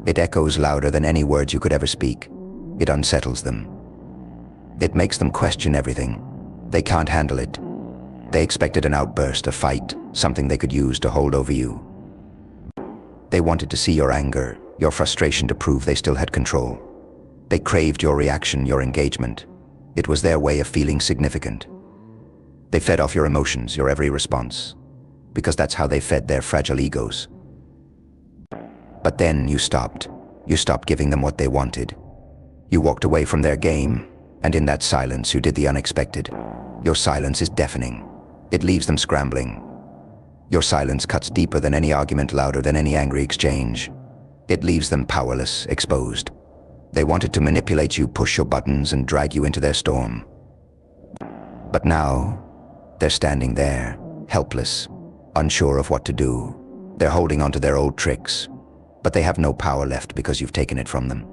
It echoes louder than any words you could ever speak. It unsettles them. It makes them question everything. They can't handle it. They expected an outburst, a fight, something they could use to hold over you. They wanted to see your anger, your frustration to prove they still had control. They craved your reaction, your engagement. It was their way of feeling significant. They fed off your emotions, your every response, because that's how they fed their fragile egos. But then you stopped. You stopped giving them what they wanted. You walked away from their game, and in that silence you did the unexpected. Your silence is deafening. It leaves them scrambling. Your silence cuts deeper than any argument, louder than any angry exchange. It leaves them powerless, exposed. They wanted to manipulate you, push your buttons, and drag you into their storm. But now, they're standing there, helpless, unsure of what to do. They're holding on to their old tricks, but they have no power left because you've taken it from them.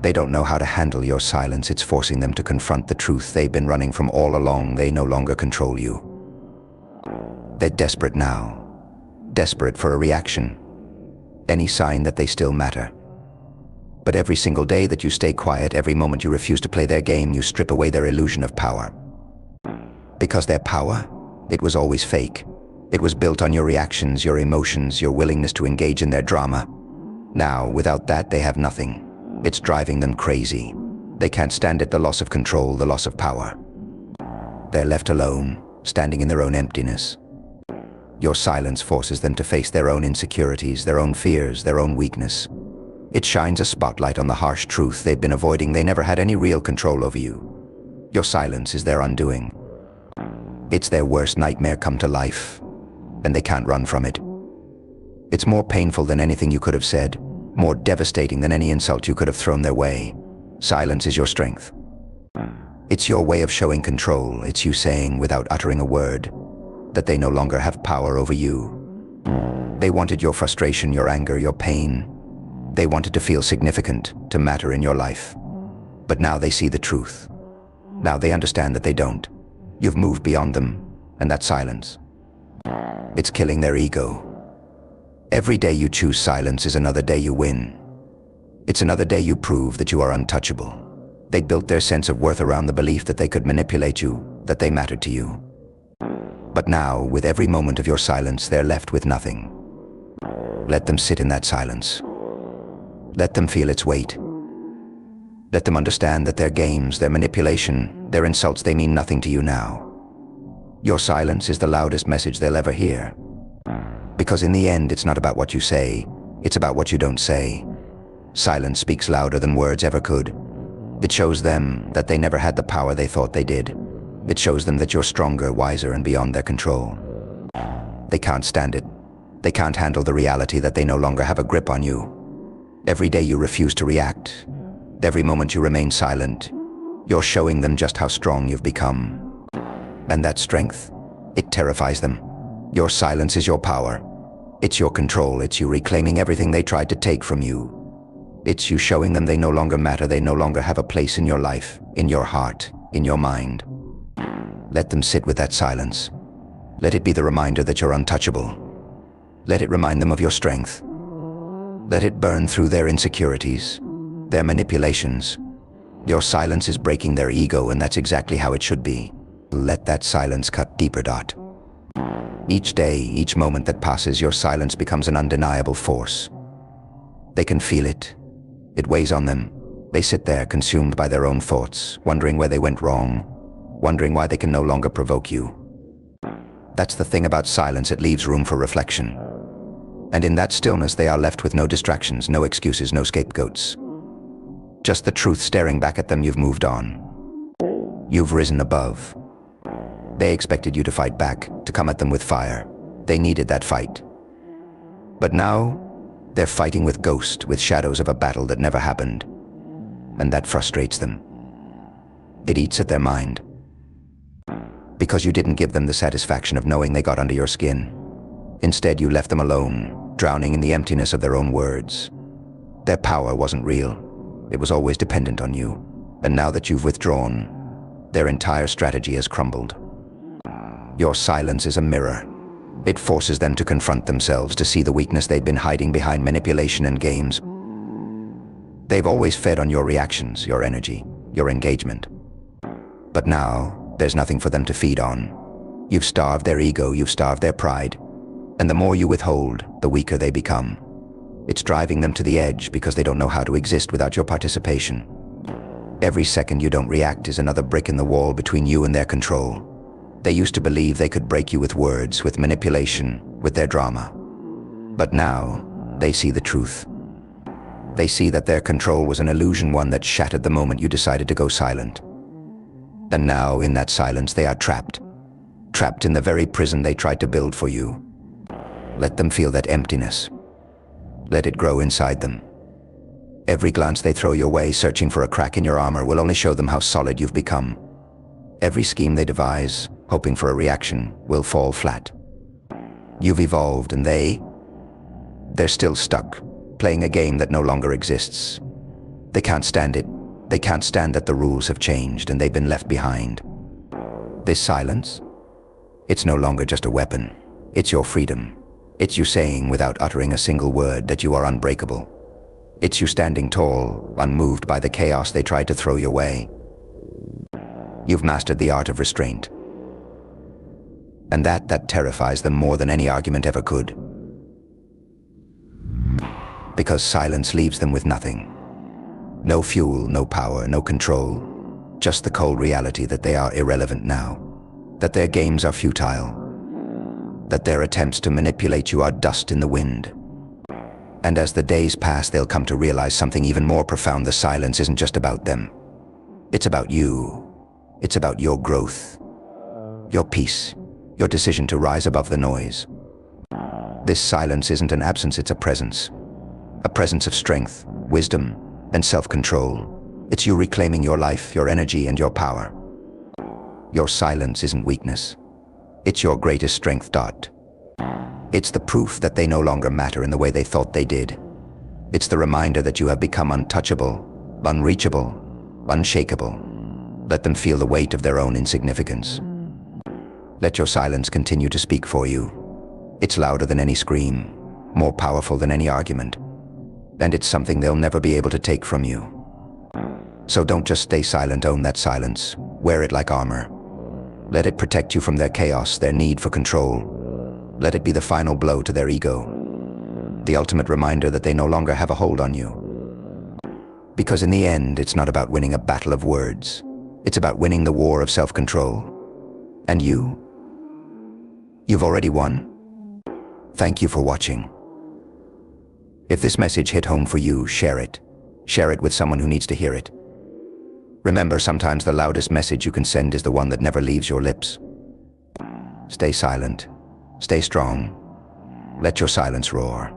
They don't know how to handle your silence. It's forcing them to confront the truth they've been running from all along. They no longer control you. They're desperate now, desperate for a reaction, any sign that they still matter. But every single day that you stay quiet, every moment you refuse to play their game, you strip away their illusion of power. Because their power, it was always fake. It was built on your reactions, your emotions, your willingness to engage in their drama. Now, without that, they have nothing. It's driving them crazy. They can't stand it, the loss of control, the loss of power. They're left alone, standing in their own emptiness. Your silence forces them to face their own insecurities, their own fears, their own weakness. It shines a spotlight on the harsh truth they've been avoiding. They never had any real control over you. Your silence is their undoing. It's their worst nightmare come to life, and they can't run from it. It's more painful than anything you could have said, more devastating than any insult you could have thrown their way. Silence is your strength. It's your way of showing control. It's you saying, without uttering a word, that they no longer have power over you. They wanted your frustration, your anger, your pain. They wanted to feel significant, to matter in your life. But now they see the truth. Now they understand that they don't. You've moved beyond them, and that silence, it's killing their ego. Every day you choose silence is another day you win. It's another day you prove that you are untouchable. They built their sense of worth around the belief that they could manipulate you, that they mattered to you. But now, with every moment of your silence, they're left with nothing. Let them sit in that silence. Let them feel its weight. Let them understand that their games, their manipulation, their insults, they mean nothing to you now. Your silence is the loudest message they'll ever hear. Because in the end, it's not about what you say, it's about what you don't say. Silence speaks louder than words ever could. It shows them that they never had the power they thought they did. It shows them that you're stronger, wiser, and beyond their control. They can't stand it. They can't handle the reality that they no longer have a grip on you. Every day you refuse to react. Every moment you remain silent. You're showing them just how strong you've become. And that strength, it terrifies them. Your silence is your power. It's your control. It's you reclaiming everything they tried to take from you. It's you showing them they no longer matter. They no longer have a place in your life, in your heart, in your mind. Let them sit with that silence. Let it be the reminder that you're untouchable. Let it remind them of your strength. Let it burn through their insecurities, their manipulations. Your silence is breaking their ego, and that's exactly how it should be. Let that silence cut deeper. Each day, each moment that passes, your silence becomes an undeniable force. They can feel it. It weighs on them. They sit there, consumed by their own thoughts, wondering where they went wrong, wondering why they can no longer provoke you. That's the thing about silence, it leaves room for reflection. And in that stillness, they are left with no distractions, no excuses, no scapegoats. Just the truth staring back at them. You've moved on. You've risen above. They expected you to fight back, to come at them with fire. They needed that fight. But now, they're fighting with ghosts, with shadows of a battle that never happened. And that frustrates them. It eats at their mind. Because you didn't give them the satisfaction of knowing they got under your skin. Instead, you left them alone, drowning in the emptiness of their own words. Their power wasn't real. It was always dependent on you. And now that you've withdrawn, their entire strategy has crumbled. Your silence is a mirror. It forces them to confront themselves, to see the weakness they've been hiding behind manipulation and games. They've always fed on your reactions, your energy, your engagement. But now, there's nothing for them to feed on. You've starved their ego, you've starved their pride. And the more you withhold, the weaker they become. It's driving them to the edge because they don't know how to exist without your participation. Every second you don't react is another brick in the wall between you and their control. They used to believe they could break you with words, with manipulation, with their drama. But now, they see the truth. They see that their control was an illusion, one that shattered the moment you decided to go silent. And now, in that silence, they are trapped. Trapped in the very prison they tried to build for you. Let them feel that emptiness. Let it grow inside them. Every glance they throw your way, searching for a crack in your armor, will only show them how solid you've become. Every scheme they devise, hoping for a reaction, will fall flat. You've evolved, and they're still stuck, playing a game that no longer exists. They can't stand it. They can't stand that the rules have changed and they've been left behind. This silence, it's no longer just a weapon. It's your freedom. It's you saying, without uttering a single word, that you are unbreakable. It's you standing tall, unmoved by the chaos they tried to throw your way. You've mastered the art of restraint. And that terrifies them more than any argument ever could. Because silence leaves them with nothing. No fuel, no power, no control. Just the cold reality that they are irrelevant now. That their games are futile. That their attempts to manipulate you are dust in the wind. And as the days pass, they'll come to realize something even more profound. The silence isn't just about them. It's about you. It's about your growth, your peace, your decision to rise above the noise. This silence isn't an absence, it's a presence. A presence of strength, wisdom, and self-control. It's you reclaiming your life, your energy, and your power. Your silence isn't weakness. It's your greatest strength. It's the proof that they no longer matter in the way they thought they did. It's the reminder that you have become untouchable, unreachable, unshakable. Let them feel the weight of their own insignificance. Let your silence continue to speak for you. It's louder than any scream, more powerful than any argument. And it's something they'll never be able to take from you. So don't just stay silent, own that silence. Wear it like armor. Let it protect you from their chaos, their need for control. Let it be the final blow to their ego. The ultimate reminder that they no longer have a hold on you. Because in the end, it's not about winning a battle of words. It's about winning the war of self-control. And you've already won. Thank you for watching. If this message hit home for you, share it. Share it with someone who needs to hear it. Remember, sometimes the loudest message you can send is the one that never leaves your lips. Stay silent. Stay strong. Let your silence roar.